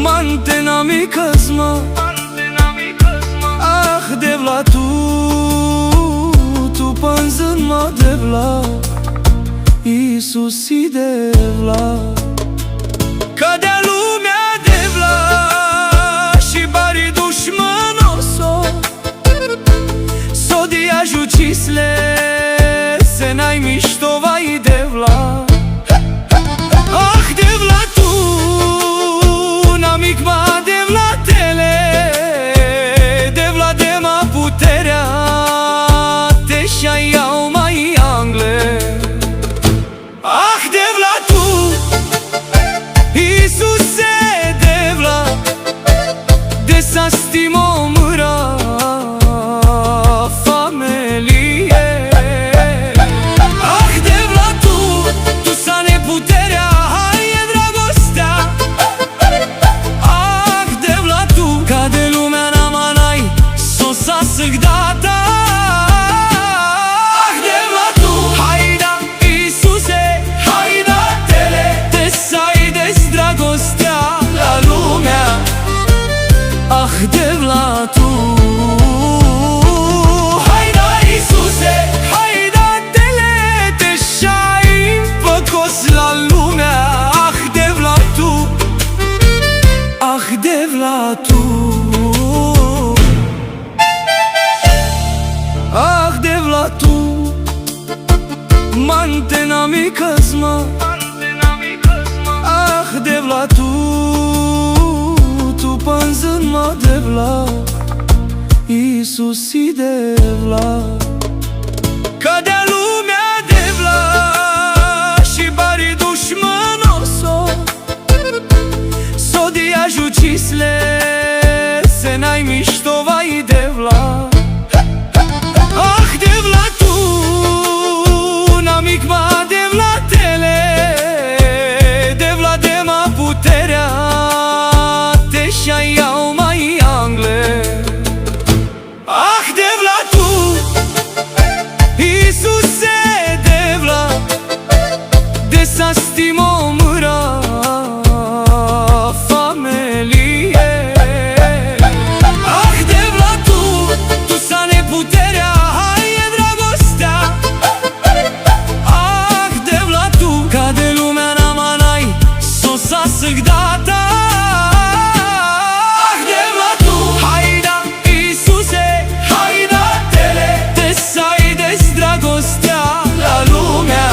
Mantena mi kazma, ah devla tu panzânma devla, Iisusi devla. Cădea lumea devla și bari dușmanoso, sodi ajucisle se n-ai mișto vai devla. Ah devla tu Mikma devla tele, devla dema puterea, te și-aiau mai angle. Ah devla tu, Iisuse devla, de sa stimo mâra familie. Ah devla tu sa neputerea, hai e dragostea. Săgdata, ah devla tu, haida Iisuse, haida tele, te să-i des dragostea la lumea. Ah devla tu, haida Iisuse, haida tele, te și-ai împăcos la lumea. Ah devla tu, ah devla tu. Ah devla tu, mantena mi kazma, ah devla tu panzânma devla, Iisusi devla. Cădea lumea devla și bari dușmanoso, sodi ajucisle se n-ai mișto vai devla. Ah devla tu, Mikma devla tele, devla dema puterea, te și-aiau mai angle. Ah devla tu, Iisuse devla, de sa stimo mâra familie. Ah devla tu sa neputerea, săgdata, ah devla tu, haida Iisuse, haida tele, te să-i des dragostea la lumea.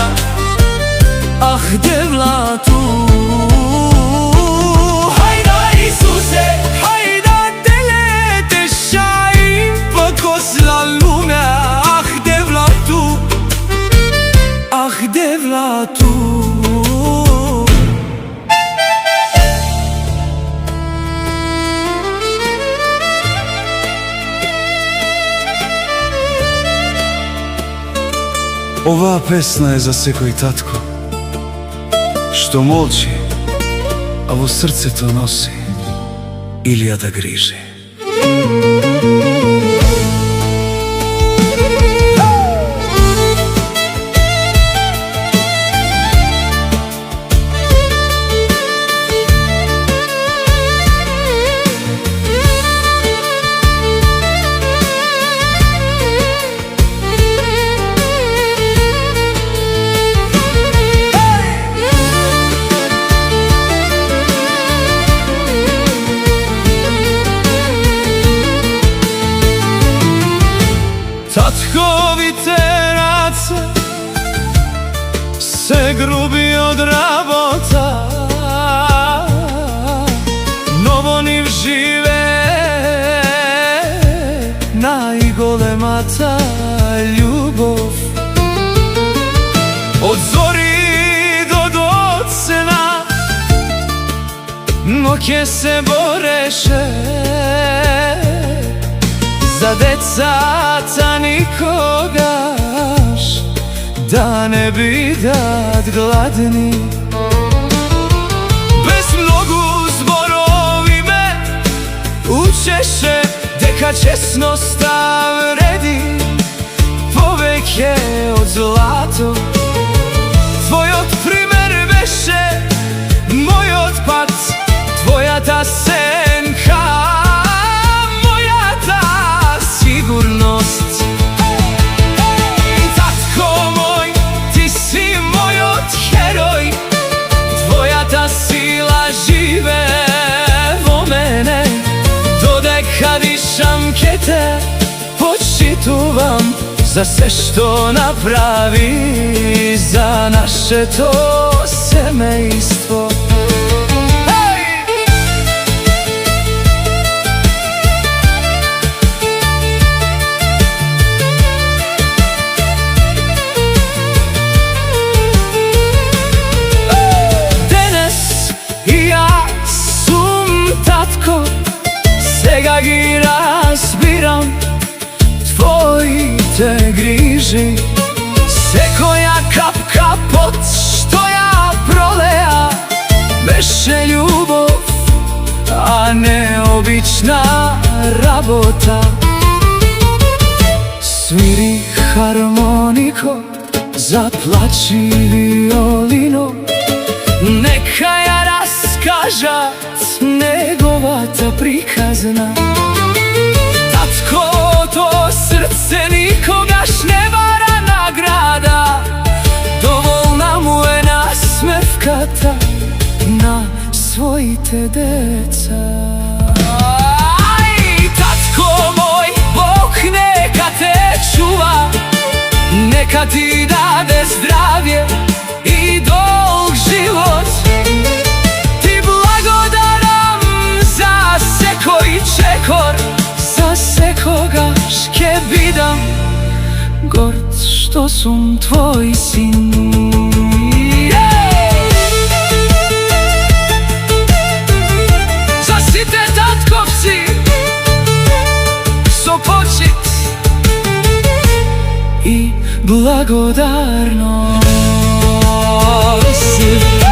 Ah devla tu, haida Iisuse, haida tele, te și-ai împăcos la lumea. Ah devla tu, ah devla tu. Ova pesna je za sekoj tatko što molči, a во srceto nosi iljada griže. Tatkovite race se grubi od rabota, novo niv žive najgolemata ljubov. Od zori ке се бореше за децата никогаш да не бидат гладни. Без многу зборови ме учеше дека честноста вреди повеќе од злато. Твојот пример беше мојот пат, твојата сенка, мојата сигурност. Татко мој, ти си мојот херој, твојата сила живе во мене. Додека дишам ке те почитувам за се што направи за нашето семејство. Сега ги разбирам твоите грижи. Секоја капка пот што ја пролеа беше љубов, а не обична работа. Свири хармонико, заплачи виолино, нека ја раскажат неговата приказна. Таткото срце никогаш не бара награда, доволна му е насмевката на своите деца. Ај, татко мој, Бог нека те чува, нека ти даде здравје и долг живот. Чекор, за секогаш ке бидам горд што сум твој син. За сите татковци со почит и благодарност.